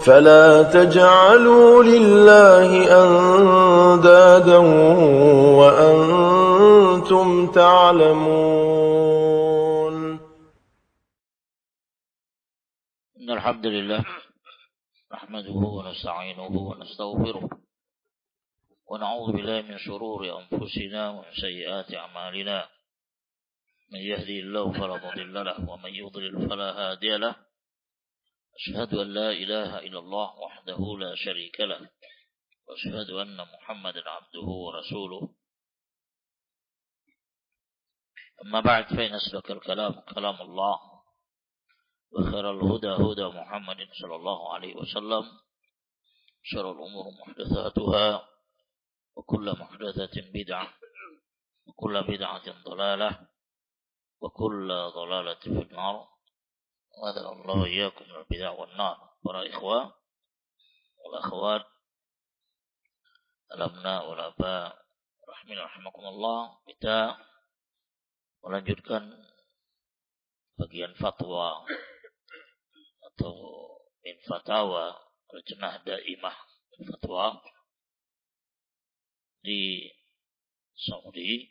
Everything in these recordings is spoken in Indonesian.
فلا تجعلوا لله أندادا وأنتم تعلمون. إن الحمد لله نحمده ونستعينه ونستغفره ونعوذ بالله من شرور أنفسنا ومن سيئات أعمالنا. من يهدي الله فلا مضل له ومن يضلل فلا هادي له. أشهد أن لا إله إلا الله وحده لا شريك له وأشهد أن محمدا عبده ورسوله. أما بعد فإن أصدق الكلام كلام الله وخير الهدى هدى محمد صلى الله عليه وسلم. شر الأمور محدثاتها وكل محدثة بدعة وكل بدعة ضلالة وكل ضلالة في النار. وأذن الله إياكم من البدع والنار. Para ikhwah wal akhwat, al-abna wal aba rahimani rahimakumullah, kita melanjutkan bagian fatwa atau min fatawa Lajnah Daimah Fatwa di Saudi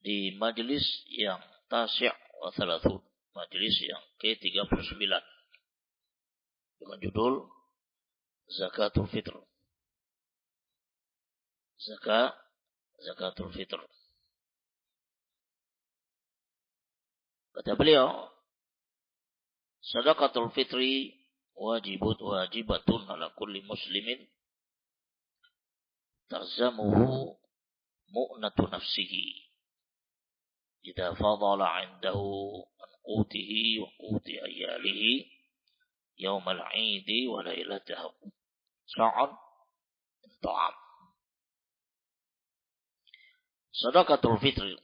di majelis yang tasya' wa thalathun, majelis yang ke-39 dengan judul Zakatul Fitr. Zakatul Fitr. Kata beliau, Sadaqatul Fitri wajibatun ala kulli muslimin tarzamuhu mu'natu nafsihi idza fadala 'indahu an qutihi wa quti ayalihi yaumal 'idi wa lailatahu sa'an ta'am. Sadaqatul Fitri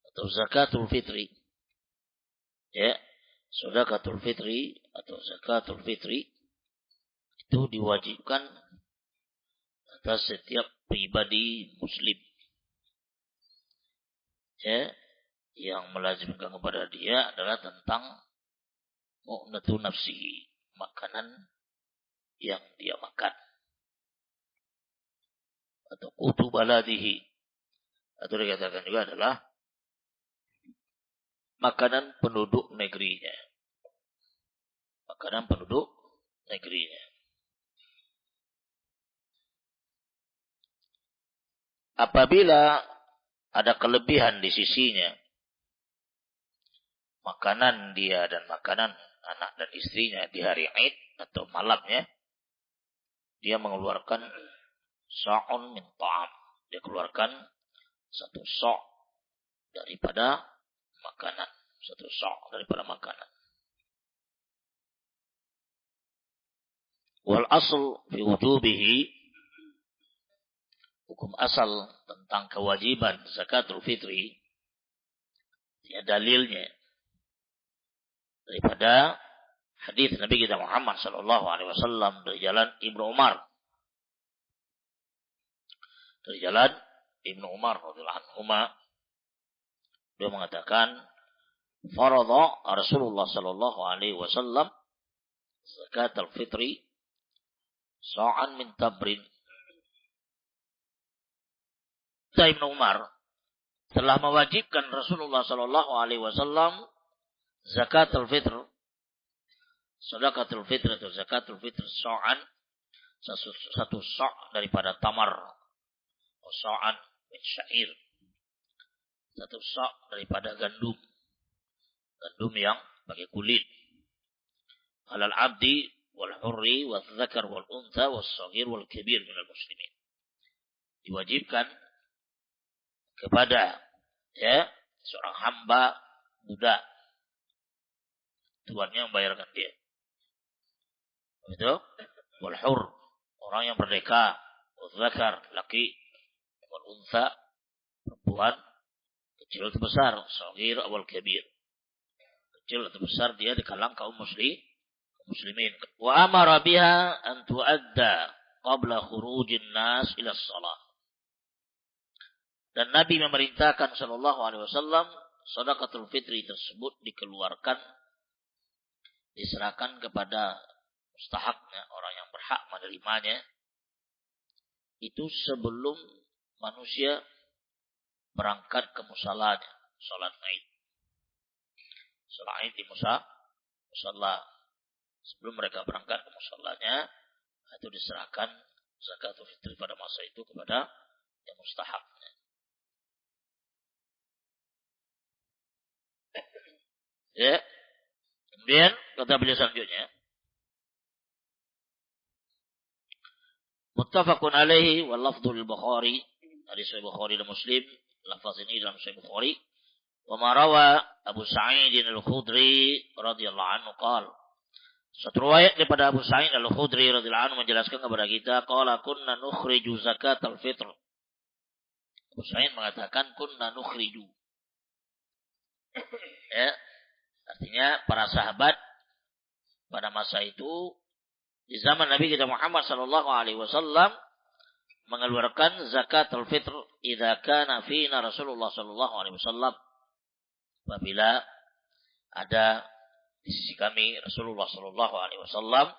atau Zakatul Fitri, ya, Sedekatul Fitri atau Zakatul Fitri itu diwajibkan atas setiap pribadi muslim, ya, yang melazimkan kepada dia adalah tentang mu'natu nafsihi, makanan yang dia makan, atau qutu baladihi, atau dikatakan juga adalah makanan penduduk negerinya. Makanan penduduk negerinya. Apabila ada kelebihan di sisinya, makanan dia dan makanan anak dan istrinya di hari Id atau malamnya, dia mengeluarkan sa'un min ta'am. Dia keluarkan satu sa' daripada makanan, satu sa' daripada makanan. Wal asl fi wujubihi, hukum asal tentang kewajiban zakatul fitri, ya, dalilnya daripada hadis Nabi kita Muhammad sallallahu alaihi wasallam dari jalan Ibnu Umar. Dari jalan Ibnu Umar radhiyallahu anhuma, dia mengatakan, faradha Rasulullah sallallahu alaihi wasallam zakatul fitri sa'an min tabrin. Ibnu Umar telah mewajibkan Rasulullah sallallahu alaihi wasallam zakatul fitr, sedekatul fitr atau zakatul fitr sa'an, satu sa' daripada tamar, atau sa'an min syair, satu sa' daripada gandum yang pakai kulit. Alal abdi wal hurri wal dzakar wal untha wal saghir wal kabir minal muslimin. Diwajibkan kepada, ya, seorang hamba budak, tuannya membayarkan dia. Begitu? Wal hur, orang yang merdeka. Wal dzakar, laki. Wal untha, perempuan, kecil atau besar. Saghir wal kabir, kecil atau besar dia di kalangan kaum muslimin. Wa amara biha an tu'adda qabla khurujin nas ila shalah. Dan Nabi memerintahkan sallallahu alaihi wasallam sedekatul fitri tersebut dikeluarkan diserahkan kepada mustahaknya, orang yang berhak menerimanya, itu sebelum manusia berangkat ke musallanya, salat Id. Salat Id di musalla. Sebelum mereka berangkat ke musallanya, itu diserahkan zakatul fitri pada masa itu kepada yang mustahaknya. Ya. Kemudian kata beliau selanjutnya, muttafaqun alaihi wal lafdhu lil Bukhari, hadis Sahih Bukhari dan Muslim, lafaz ini dalam Sahih Bukhari. Wa ma rawa Abu Sa'id al-Khudri radhiyallahu anhu qala, satu riwayat daripada Abu Sa'id al-Khudri radhiyallahu anhu menjelaskan kepada kita, qala kunna nukhriju zakatal fitr. Abu Sa'id mengatakan kunna nukhriju. Ya, artinya para sahabat pada masa itu di zaman Nabi kita Muhammad sallallahu alaihi wasallam mengeluarkan zakatul fitr idza kana fina Rasulullah sallallahu alaihi wasallam, apabila ada di sisi kami Rasulullah sallallahu alaihi wasallam,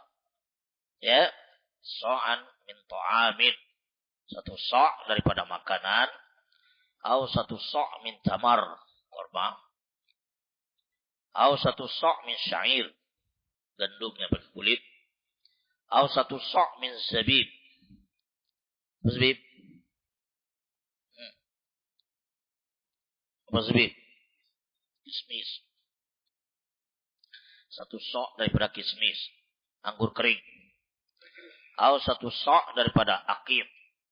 ya, sa'an min ta'amin, satu sa' daripada makanan, atau satu sa' min tamar, kurma, atau satu sa' min syair, gandum yang berkulit, atau satu sa' min zabib. Zabib. Apa zabib? Kismis. Satu sa' daripada kismis, anggur kering. Atau satu sa' daripada akid.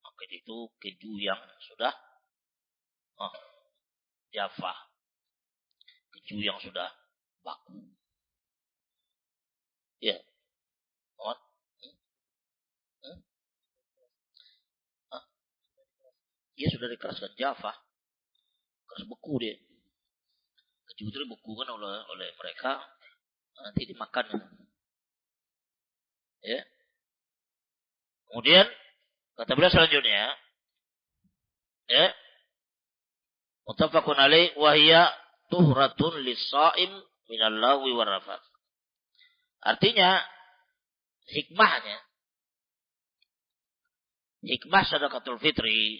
Akid itu keju yang sudah jaffa. Keju yang sudah baku. Ya. Dia sudah dikeraskan jaffa. Keras beku dia. Keju itu beku kan oleh mereka. Nanti dimakan. Ya. Kemudian kata beliau selanjutnya, ya, muttafaqun alaih wa hiya tuhratun lis-sha'im minal lagwi war rafath. Artinya hikmah sedekatul fitri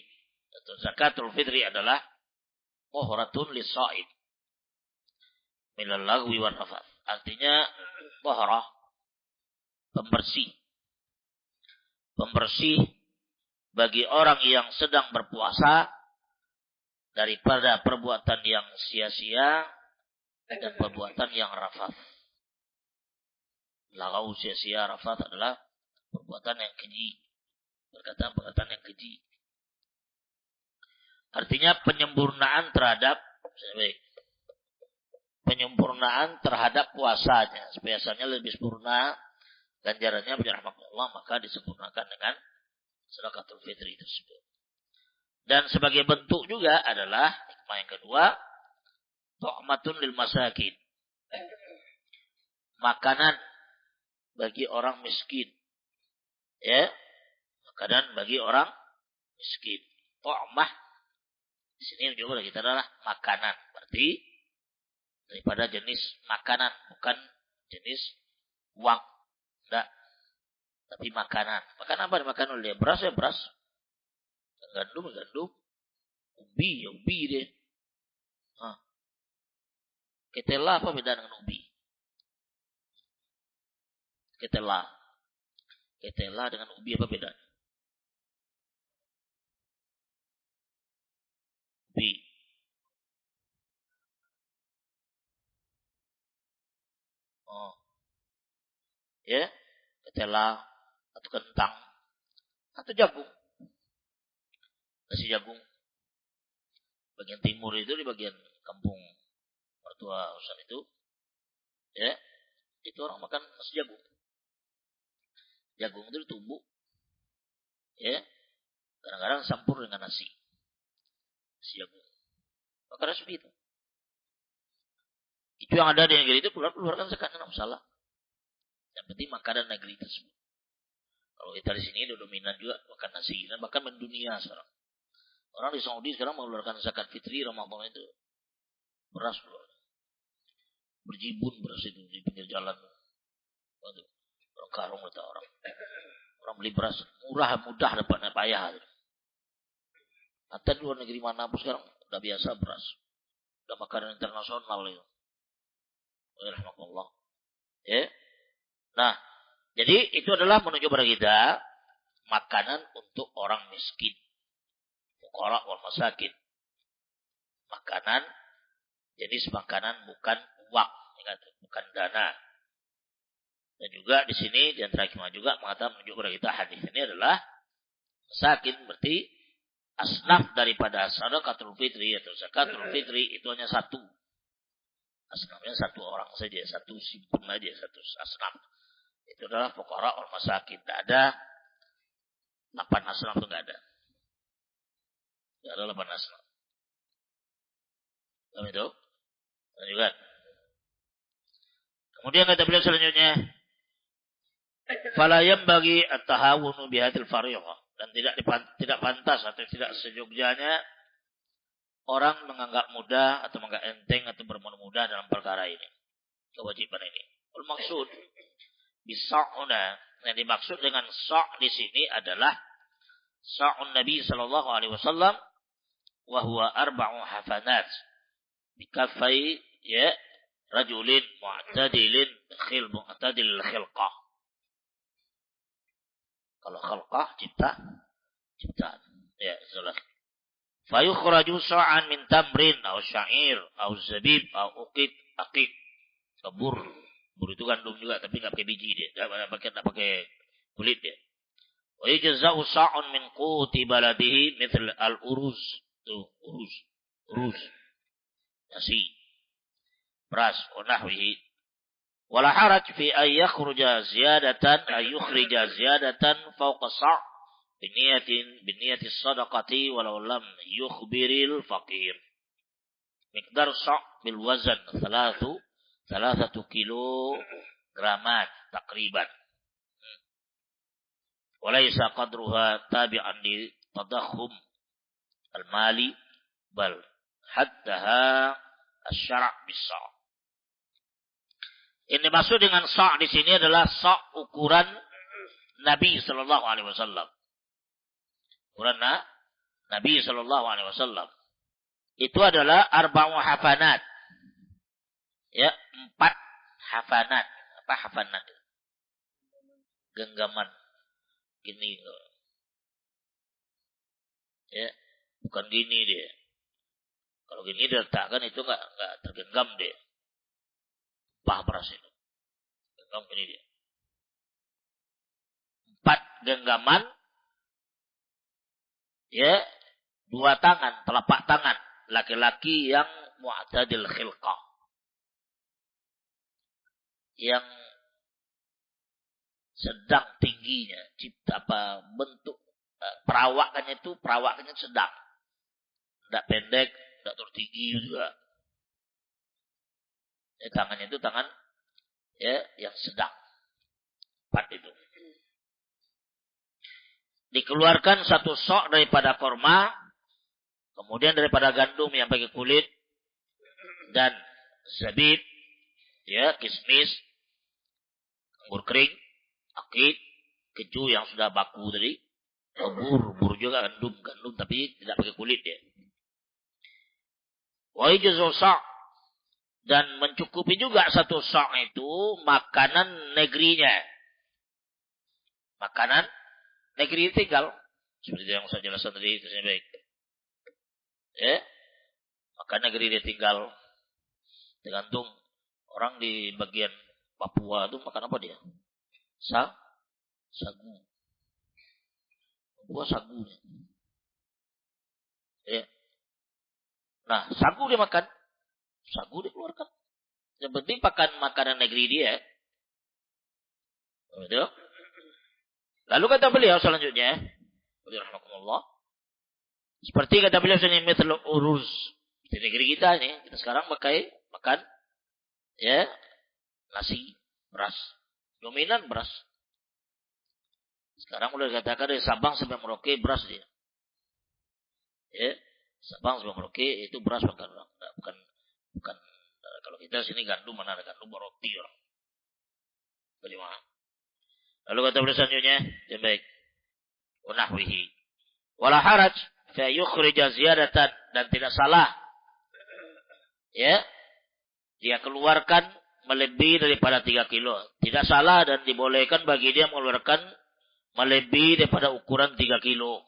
atau zakatul fitri adalah tuhratun lis-sha'im minal lagwi war rafath. Artinya tuhrah, pembersih bagi orang yang sedang berpuasa daripada perbuatan yang sia-sia dan perbuatan yang rafath. Lagau, sia-sia, rafath adalah perbuatan yang keji, perkataan-perkataan yang keji. Artinya penyempurnaan terhadap puasanya. Biasanya lebih sempurna ganjarannya Allah, maka disempurnakan dengan sedekatul fitri tersebut. Dan sebagai bentuk juga adalah hikmah yang kedua, tu'matun lil masakin, makanan bagi orang miskin. Ya, makanan bagi orang miskin. Tu'mah di sini juga kita adalah makanan, berarti daripada jenis makanan, bukan jenis uang. Enggak. Tapi makanan. Makanan apa dimakan oleh dia? Beras ya beras. Gandum ya gandum. Ubi ya ubi dia. Ketela apa beda dengan ubi? Ketela dengan ubi apa beda? Ubi. Ya, ketela atau kentang atau jagung. Nasi jagung. Bagian timur itu di bagian kampung mertua Ustaz itu, ya, itu orang makan nasi jagung. Jagung itu ditumbuk, ya, kadang-kadang campur dengan nasi jagung. Maka seperti itu. Itu yang ada di negeri itu keluarkan zakat, enggak masalah. Yang penting makanan negeri tersebut. Kalau kita di sini udah dominan juga makan nasi, dan bahkan mendunia sekarang. Orang di Saudi sekarang mengeluarkan zakat fitri Ramadan itu beras keluar. Berjibun beras itu di pinggir jalan. Waduh, orang karung kata orang. Orang beli beras murah, mudah dapatnya payah. Atau di luar negeri mana pun sekarang udah biasa beras. Udah makanan internasional itu. Alhamdulillah. Ya. Nah, jadi itu adalah menunjuk kepada kita makanan untuk orang miskin. Fuqara wal masakin. Makanan jenis makanan bukan uang, bukan dana. Dan juga di sini di antara hikmah juga mengatakan menunjuk kepada kita hadis ini adalah masakin berarti asnaf daripada sedekatul fitri atau zakatul fitri itu hanya satu. Asnafnya satu orang saja, satu simpul aja, satu asnaf. Itu adalah fuqara wal masakin. Tidak ada 8 asnaf itu enggak ada. Tidak ada 8 asnaf. Paham itu? Lanjutkan. Kemudian kata beliau selanjutnya, fala yanbaghi at-tahawunu bihadil fariidhah, dan tidak pantas atau tidak sejogjanya orang menganggap mudah atau menganggap enteng atau bermudah dalam perkara ini, kewajiban ini. Maksud bisa'una, yang dimaksud dengan sa' di sini adalah sa'un Nabi sallallahu alaihi wasallam wa huwa 4 hafanat bikaffai ya rajulin mu'tadilin mu'tadil khilqah. Kalau khalqah ciptaan. Ya, jelas. Fa yukhraju sa'an min tamrin aw sya'ir aw zabib aw aqid. Bur itu gandum juga tapi enggak pakai biji dia. Enggak pakai kulit dia. Wa yajza'u sa'un min quti baladihi mithl al-uruz. Tuh, uruz. Nasi. Beras wa nahwihi. Wala haraj fi an yukhrija ziyadatan fawqa sa' biniyati sadaqati walau lam yukhbiril faqir. Miqdar sa' bil wazan 3 kilograman takriban. Walaysa qadruha tabi'an li tadakhum al-mali bal haddaha asy-syara' bis-sa'. Ini maksud dengan sa' di sini adalah sa' ukuran Nabi sallallahu alaihi wasallam. Ukuran Nabi sallallahu alaihi wasallam. Itu adalah 4 hafanat. Ya, 4 hafanat. Apa hafanat? Genggaman. Gini. Ya, bukan gini dia. Kalau gini diletakkan itu enggak tergenggam dia. Pah beras itu. Genggam ini dia. 4 genggaman. Ya. 2 tangan. Telapak tangan. Laki-laki yang mu'tadil khilqah. Yang sedang tingginya. Bentuk. Perawakannya sedang. Tidak pendek. Tidak terlalu tinggi juga. Ya, tangannya itu tangan ya yang sedang. 4 itu. Dikeluarkan 1 sok daripada korma, kemudian daripada gandum yang pakai kulit dan zabib, ya, kismis, anggur kering, akid, keju yang sudah baku tadi, bur juga gandum tapi tidak pakai kulit ya. Wa yajzu sa', dan mencukupi juga 1 sa' itu makanan negerinya. Makanan negeri tinggal. Seperti yang saya jelaskan tadi, itu baik. Ya. Makanan negeri dia tinggal. Tergantung orang di bagian Papua itu makan apa dia? Sagu. Papua sagu. Ya. Nah, sagu dia makan. Sagu dikeluarkan. Yang penting pakan makanan negeri dia. Betul? Lalu kata beliau selanjutnya, rahimahullah, seperti kata beliau sini mithl uruz. Di negeri kita ini, kita sekarang makan ya nasi, beras. Dominan beras. Sekarang udah dikatakan dari Sabang sampai Merauke beras dia. Ya, Sabang sampai Merauke itu beras bukan kalau kita sini gandum, mana ada gandum roti orang. Bagaimana? Lalu kata beliau selanjutnya, yang baik. Wa nahwihi. Wala haraj fa yukhrija ziyadatan, dan tidak salah. Ya. Dia keluarkan melebihi daripada 3 kilo. Tidak salah dan dibolehkan bagi dia mengeluarkan melebihi daripada ukuran 3 kilo.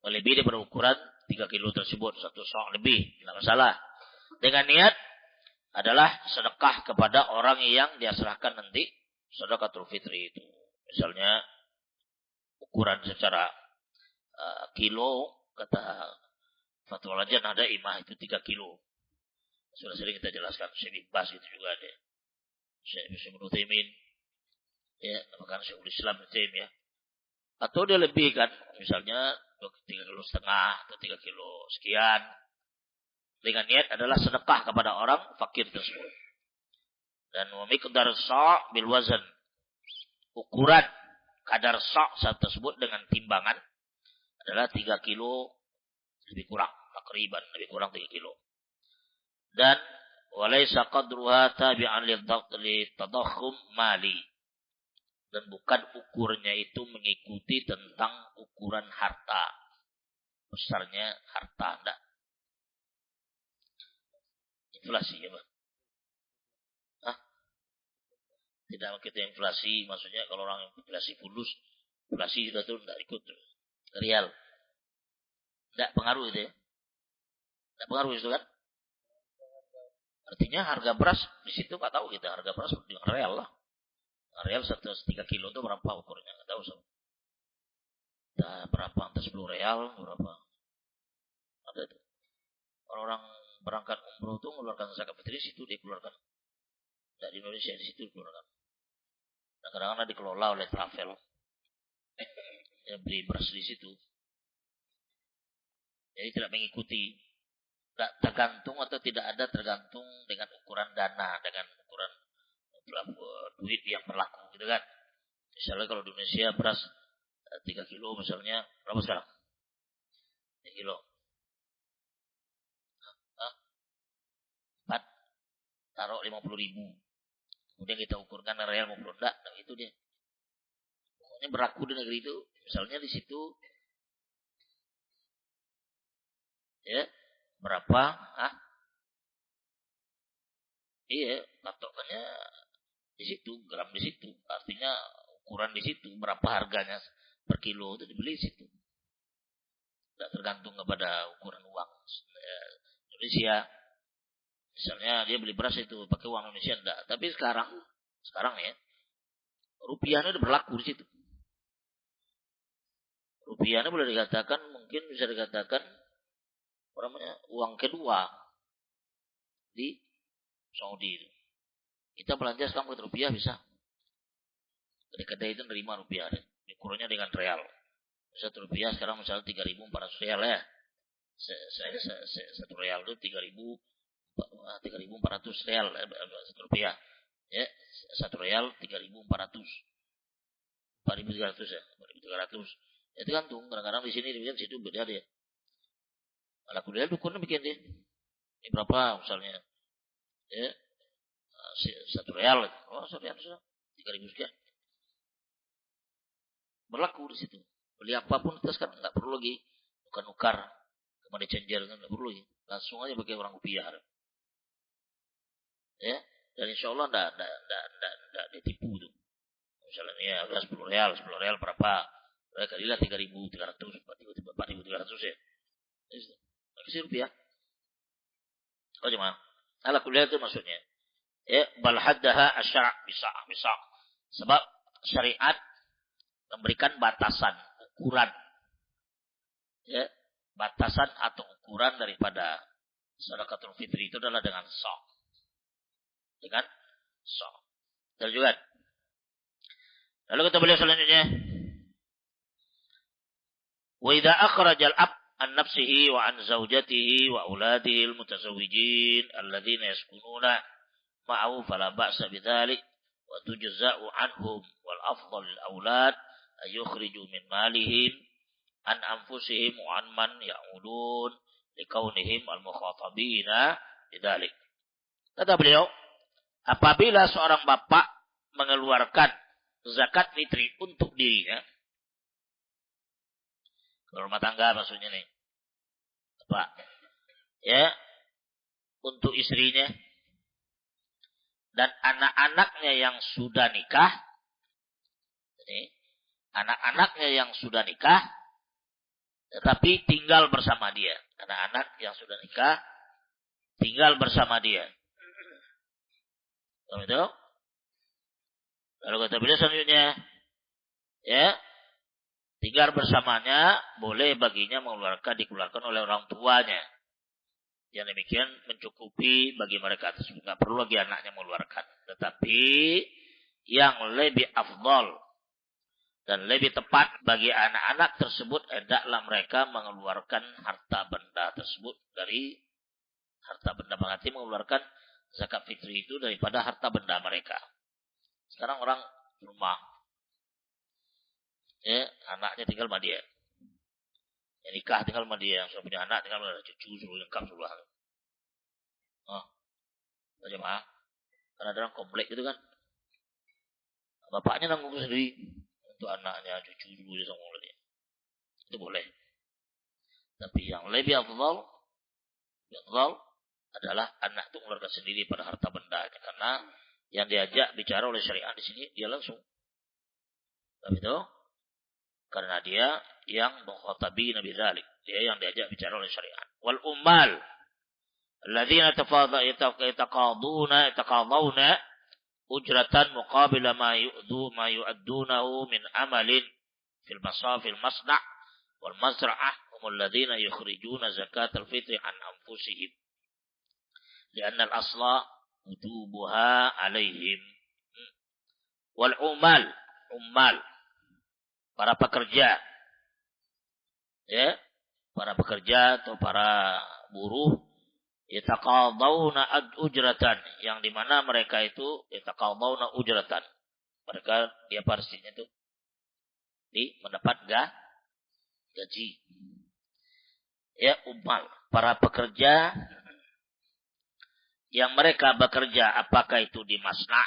Melebihi daripada ukuran 3 kilo tersebut. 1 sok lebih. Tidak masalah. Dengan niat adalah sedekah kepada orang yang dia serahkan nanti sedekatul fitri itu. Misalnya ukuran secara kilo, kata Fathul Lajan ada imah itu 3 kilo. Sudah sering kita jelaskan. Syekh Bas itu juga ada. Syekh Ibnu Taimin. Ya, bahkan Syekhul Islam itu ya. Atau dia lebih kan, misalnya 3,5 kilo atau 3 kilo sekian. Dengan niat adalah sedekah kepada orang fakir tersebut. Dan miqdar sa' bil wazan. Ukuran kadar sa' tersebut dengan timbangan adalah 3 kilo lebih kurang, takriban lebih kurang 3 kilo. Dan walaysa qadruha tabi'an li tadakhum mali. Dan bukan ukurnya itu mengikuti tentang ukuran harta. Besarnya harta, enggak. Inflasi ya, Bang. Hah? Tidak kita inflasi, maksudnya kalau orang inflasi fulus, inflasi sudah tuh enggak ikut real. Enggak pengaruh itu ya. Enggak pengaruh itu kan? Artinya harga beras di situ enggak tahu kita harga beras dengan real lah. Real 3 kilo itu berapa ukurnya? Enggak tahu sama. Nah, berapa? Entah 10 real, berapa? Ada itu. Orang berangkat umroh itu mengeluarkan zakat fitri di situ dia keluarkan. Tidak di Indonesia di situ dikeluarkan. Nah, kadang-kadang dikelola oleh travel. Yang beli beras di situ. Jadi tidak mengikuti. Tidak tergantung atau tidak ada tergantung dengan ukuran dana, dengan ukuran duit yang berlaku, gitu kan. Misalnya kalau di Indonesia beras 3 kilo misalnya, berapa sekarang? 3 kilo. 4, taruh 50.000. Kemudian kita ukurkan real maupun enggak, nah itu dia. Pokoknya berlaku di negeri itu, misalnya di situ, ya, berapa? Iya, patokannya di situ, gram di situ, artinya ukuran di situ, berapa harganya per kilo itu dibeli di situ. Tidak tergantung kepada ukuran uang Indonesia. Misalnya dia beli beras itu pakai uang Indonesia enggak, tapi sekarang ya, rupiahnya udah berlaku di situ. Rupiahnya boleh dikatakan, mungkin bisa dikatakan uang kedua di Saudi itu. Kita belanja sekarang pakai rupiah bisa. Kedai itu nerima rupiah. Ukurannya dengan real. 1 rupiah sekarang misalnya 3.400 real ya. 1 real itu 3.400 real 1 rupiah. Ya, 1 real 3.400. 4.300 ya. 4.300. Ya tergantung. Kadang-kadang di sini di situ beda dia. Kalau kuliah ukurnya bikin dia. Ini berapa misalnya? Ya. 1 real. Oh, 1 real sudah. 3.000 sekian. Berlaku di situ. Beli apapun kita sekarang nggak perlu lagi nukar ke money changer, nggak perlu lagi. Langsung aja pakai orang rupiah. Ya, dan insya Allah nggak ditipu tuh. Misalnya ya 10 real berapa? Mereka kalilah 3.300, 4.300 ya. Kasih rupiah. Oh cuma, ala kuliah itu maksudnya. Ya, bal haddaha asy-syara' bisa. Sebab syariat memberikan batasan, ukuran. Ya, batasan atau ukuran daripada sedekatul fitri itu adalah dengan sa'. Dengan sa'. Terjugan. Lalu kita beliau selanjutnya. Wa idza akhrajal ab an nafsihi wa an zaujatihi wa auladihi al-mutazawwijin alladziina yaskununa ma'ahu fala ba'sa bidzalik wa tujza'u anhum wal afdal lil aulad ayukhriju min malihim an anfusihim wa an man ya'udun likaunihim al-mukhatabina bidzalik. Kata beliau, apabila seorang bapak mengeluarkan zakat fitri untuk dirinya, rumah tangga maksudnya nih, apa? Ya, untuk istrinya dan anak-anaknya yang sudah nikah. Ini, anak-anaknya yang sudah nikah, tetapi tinggal bersama dia. Anak-anak yang sudah nikah, tinggal bersama dia. Itu. Lalu kata beliau selanjutnya, ya, tinggal bersamanya boleh baginya dikeluarkan oleh orang tuanya. Yang demikian mencukupi bagi mereka tersebut. Tidak perlu lagi anaknya mengeluarkan. Tetapi yang lebih afdal dan lebih tepat bagi anak-anak tersebut hendaklah mereka mengeluarkan harta benda tersebut dari harta benda, berarti mengeluarkan zakat fitri itu daripada harta benda mereka. Sekarang orang rumah, ya, anaknya tinggal sama dia, yang nikah tinggal sama dia, yang sudah punya anak tinggal sama cucu, suruh lengkap seluruh. Aja mah, karena ada orang komplek gitu kan, bapaknya nanggung sendiri untuk anaknya, cucu dulu dia sama dia, itu boleh. Tapi yang lebih afdal adalah anak itu mengeluarkan sendiri pada harta bendanya, karena yang diajak bicara oleh syariat di sini dia langsung. Tapi itu karena dia yang mukhatabina bidzalik, dia yang diajak bicara oleh syariat. Wal ummal alladzina yataqaduna ujratan muqabila ma yu'addunahu min amalin fil masna' wal mazra'ah hum alladzina yukhrijuna zakatal fitri an anfusihim li'anna al-asla wujubuha alaihim. Wal ummal para pekerja, ya, para pekerja atau para buruh, yataqadawna ujratan, yang dimana mereka itu yataqadawna ujratan, mereka dia pastinya itu mendapat gaji, ya, ummal, para pekerja yang mereka bekerja, apakah itu di masna'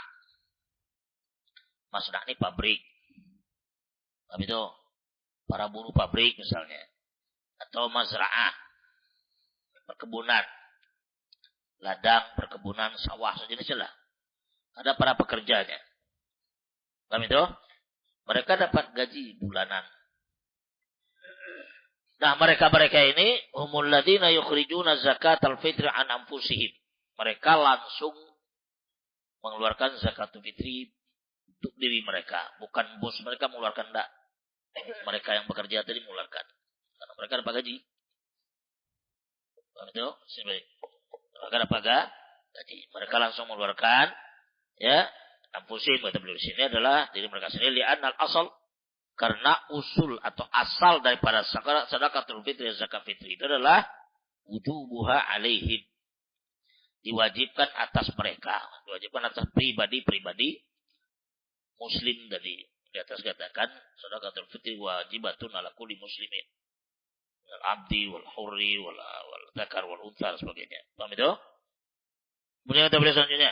ini pabrik, tapi itu para buruh pabrik misalnya, atau mazra'ah, perkebunan, ladang, perkebunan, sawah, sejenisnya lah. Ada para pekerjanya. Paham itu? Mereka dapat gaji bulanan. Nah, mereka ini humul ladzina yukhrijuna zakatal fitri an anfusihim. Mereka langsung mengeluarkan zakatul fitri untuk diri mereka, bukan bos mereka mengeluarkan, enggak. Mereka yang bekerja tadi mengeluarkan, karena mereka dapat gaji. Paham itu? Mereka dapat gaji. Mereka langsung mengeluarkan, ya, anfusihim, kata beliau di sini adalah diri mereka sendiri. Li'annal asal, karena usul atau asal daripada sedekatul fitri, zakat fitri itu adalah wujubuha alaihim, diwajibkan atas mereka, diwajibkan atas pribadi muslim. Dari di atas katakan sedekatul fitri wajibatun ala kulli muslimin, al-abdi wal hurri wal dzakar wal untha dan sebagainya. Paham itu? Kemudian kita beli selanjutnya,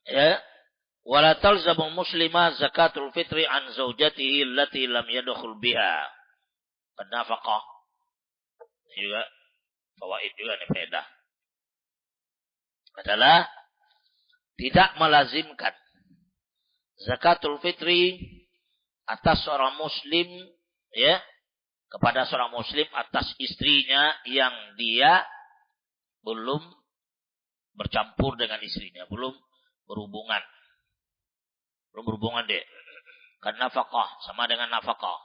ya, wala talzamu muslima zakatul fitri an zaujatihi allati lam yadkhul biha an-nafaqah. Ini juga fawaid juga nih, faedah adalah tidak melazimkan zakatul fitri atas seorang muslim, ya, kepada seorang muslim atas istrinya yang dia belum bercampur dengan istrinya, belum berhubungan deh. Kan nafaqah sama dengan nafaqah.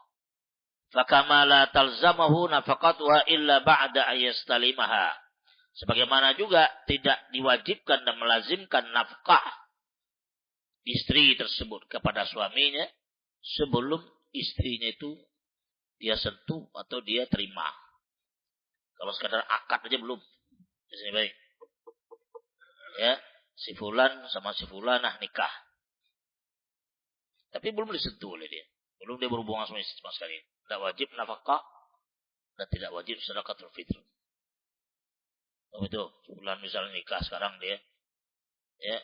Fakama la talzamahu nafaqatuha illa ba'da ayastalimaha. Sebagaimana juga tidak diwajibkan dan melazimkan nafkah istri tersebut kepada suaminya sebelum istrinya itu dia sentuh atau dia terima. Kalau sekadar akad aja belum. Di sini baik. Ya, si fulan sama si fulanah nikah. Tapi belum disentuh oleh dia. Belum dia berhubungan sama istri sama sekali. Tidak wajib nafkah dan tidak wajib sedekatul fitr. Oh itu, sebulan misalnya nikah, sekarang dia Ya,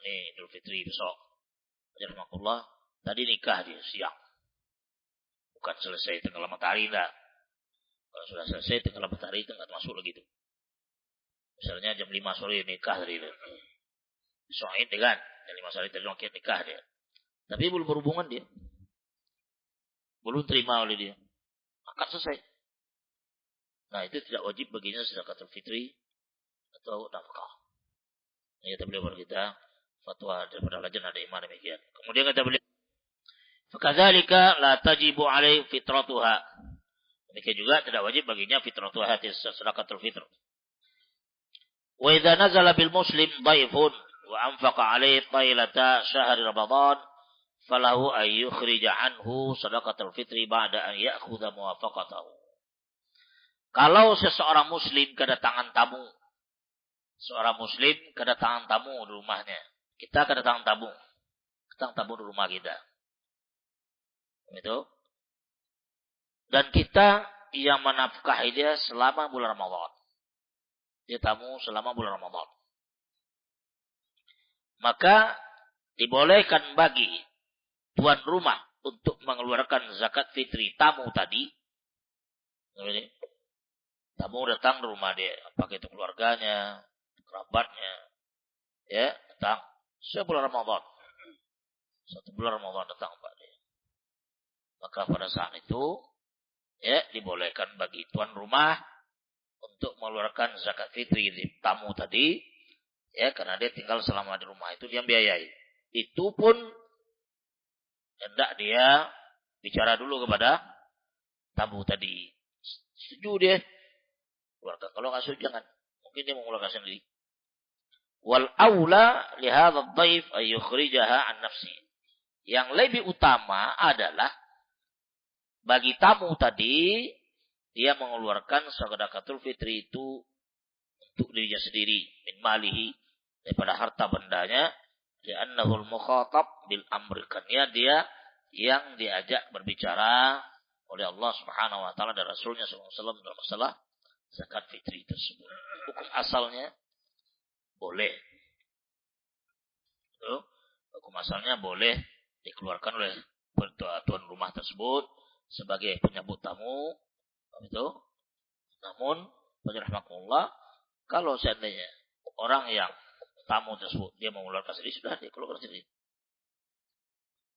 ini Idul Fitri besok. Rahmatullah, tadi nikah dia siang. Bukan selesai tenggelam matahari, enggak. Kalau sudah selesai tenggelam matahari itu enggak masuk lagi tuh. Misalnya jam 5 sore nikah tadi. Soalnya kan, jam 5 sore tadi nikah dia. Tapi belum berhubungan dia. Belum terima oleh dia. Akad selesai. Nah, itu tidak wajib baginya sedekatul fitri atau nafkah. Ini kata beliau kita fatwa daripada lajnah ada imam demikian. Kemudian kata beliau, "Fakadzalika la tajibu alaihi fitratuha." Demikian juga tidak wajib baginya fitratuha sedekatul fitr. Wa idza nazala bil muslim dhaifun wa anfaqa alaihi tailata syahri ramadan falahu ay yukhrija anhu sedekatul fitri ba'da an ya'khudha muwafaqatahu. Kalau seseorang muslim kedatangan tamu, seorang muslim kedatangan tamu di rumahnya, kita kedatangan tamu di rumah kita, itu, dan kita yang menafkahi dia selama bulan Ramadan, dia tamu selama bulan Ramadan, maka dibolehkan bagi tuan rumah untuk mengeluarkan zakat fitri tamu tadi. Tamu datang ke rumah dia, apakah itu keluarganya, kerabatnya, ya, datang sebulan Ramadan. 1 bulan Ramadan datang Pak dia. Maka pada saat itu, ya, dibolehkan bagi tuan rumah untuk mengeluarkan zakat fitri di tamu tadi, ya, karena dia tinggal selama di rumah itu dia biayai. Itu pun hendak dia bicara dulu kepada tamu tadi. Setuju dia keluarkan. Kalau nggak setuju jangan. Mungkin dia mengeluarkan sendiri. Wal aula li hadzal dhaif ay yukhrijaha an nafsi. Yang lebih utama adalah bagi tamu tadi dia mengeluarkan sedekatul fitri itu untuk dirinya sendiri min malihi daripada harta bendanya, li'annahu al-mukhatab bil amri, karena dia yang diajak berbicara oleh Allah Subhanahu wa taala dan Rasulnya sallallahu alaihi wasallam dalam masalah zakat fitri tersebut. Hukum asalnya boleh. Hukum asalnya boleh dikeluarkan oleh tuan rumah tersebut sebagai penyambut tamu. Itu. Namun, rahmatullah, kalau seandainya orang yang tamu tersebut dia mengeluarkan sendiri, sudah dia keluarkan sendiri.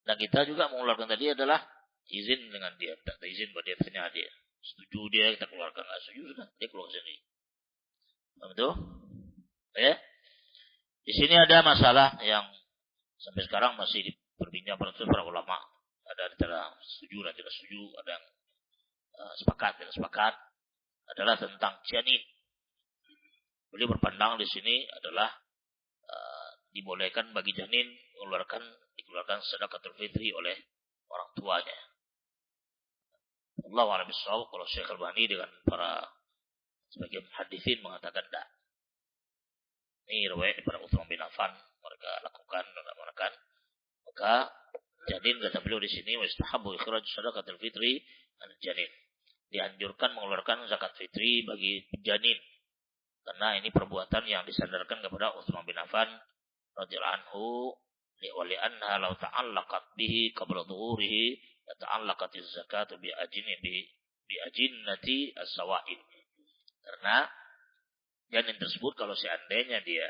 Dan kita juga mengeluarkan tadi adalah izin dengan dia, tak ada izin buat dia, tanya dia. Setuju dia kita keluarkan, nggak setuju sudah dia keluar sendiri. Betul? Ya. Di sini ada masalah yang sampai sekarang masih diperbincangkan para ulama. Ada antara setuju dan tidak setuju, ada yang sepakat tidak sepakat. Adalah tentang janin. Beliau berpandang di sini adalah dibolehkan bagi janin dikeluarkan sedekatul fitri oleh orang tuanya. Allahu a'lam bishawab. Kalau Syekh Albani dengan para sebagian muhaddisin mengatakan tidak. Ini riwayat daripada Utsman bin Affan, mereka lakukan dan melakukan. Maka janin kata beliau di sini wastahabu ikhraj sedekatul fitri an janin. Dianjurkan mengeluarkan zakat fitri bagi janin. Karena ini perbuatan yang disandarkan kepada Utsman bin Affan radhiyallahu anhu, li anna law ta'allaqat bihi qabla dhuhurihi ta'allaqatiz zakatu bi ajinnati as-sawa'id. Karena janin tersebut kalau seandainya dia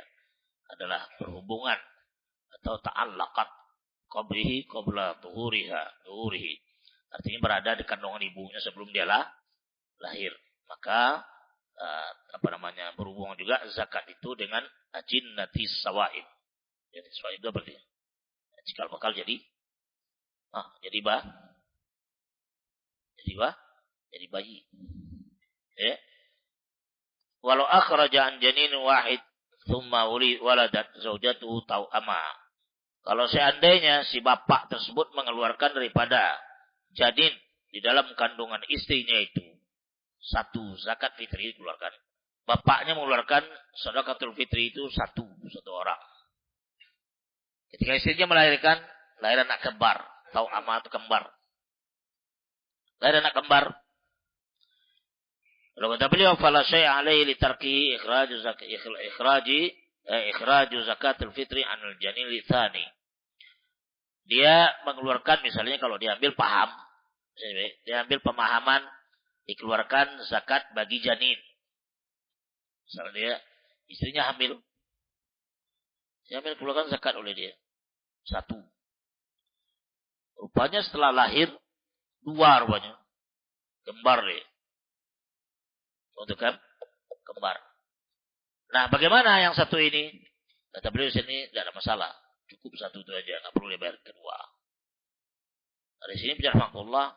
adalah berhubungan atau ta'allaqat qabrihi qabla dhuhurihi, artinya berada di kandungan ibunya sebelum dia lahir, maka berhubungan juga zakat itu dengan ajinnati as-sawa'id. Jadi sawa'id itu berarti cikal bakal jadi bayi. Ya. Walau akhraja an janin wahid thumma waladat zaujatuhu tau'ama. Kalau seandainya si bapak tersebut mengeluarkan daripada janin di dalam kandungan istrinya itu satu zakat fitri dikeluarkan. Bapaknya mengeluarkan sedekatul fitri itu satu orang. Ketika istrinya lahir anak kembar, tau'ama atau kembar. Lahir anak kembar. Lalu kata beliau, fala syai'a alaihi li tarkihi ikhraji ikhraju zakatul fitri anil janili tsani. Dia mengeluarkan misalnya kalau diambil paham, dia ambil pemahaman dikeluarkan zakat bagi janin. Misalnya dia istrinya hamil, keluarkan zakat oleh dia. Satu. Rupanya setelah lahir dua rupanya kembar dia. Untuk kembar. Nah, bagaimana yang satu ini? Kata beliau di sini tidak ada masalah. Cukup satu itu aja, nggak perlu dibayar kedua. Nah, di sini bicara Allah,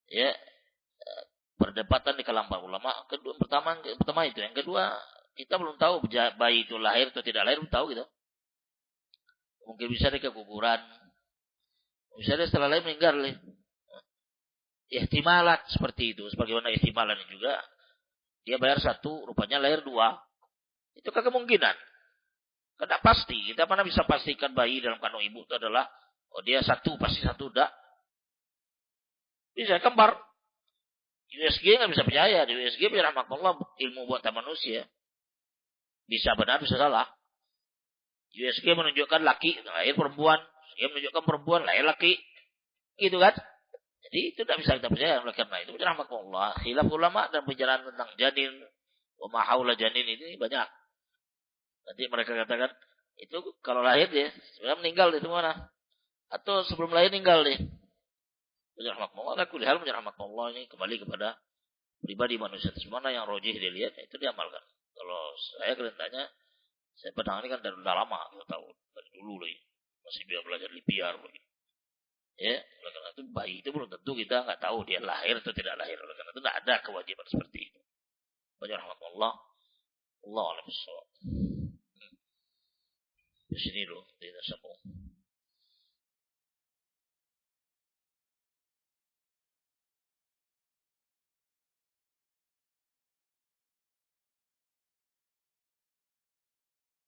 ya perdebatan di kalangan para ulama. Pertama itu, yang kedua kita belum tahu bayi itu lahir atau tidak lahir, belum tahu gitu. Mungkin bisa dia ke kuburan, bisa dia setelah lahir meninggal. Ihtimalat seperti itu, sebagaimana ihtimalan juga dia bayar satu, rupanya lahir dua. Itu kemungkinan. Karena pasti, kita mana bisa pastikan bayi dalam kandung ibu itu adalah, dia satu, pasti satu, enggak. Bisa kembar. USG nggak bisa percaya. Di USG biar rahmatullah ilmu buatan manusia. Bisa benar, bisa salah. USG menunjukkan laki, lahir perempuan. USG menunjukkan perempuan, lahir laki. Gitu kan? Jadi itu tidak bisa kita percaya. Oleh karena itu, rahmatullah, khilaf ulama dan pembicaraan tentang janin, wa haula janin ini banyak. Nanti mereka katakan, itu kalau lahir dia, sebenarnya meninggal itu mana? Atau sebelum lahir meninggal dia. Rahmatullah, kulihal rahmatullah ini kembali kepada pribadi manusia. Mana yang rojih dia lihat, itu diamalkan. Kalau saya kerentannya, saya pedang ini kan dari udah lama, saya tahu dari dulu lagi. Masih biar belajar lipiar lagi. Ya, oleh karena itu bayi itu belum tentu kita nggak tahu dia lahir atau tidak lahir. Oleh karena itu tidak ada kewajiban seperti itu. Rahmatullah, Allah alam. Di sini loh, tidak sambung.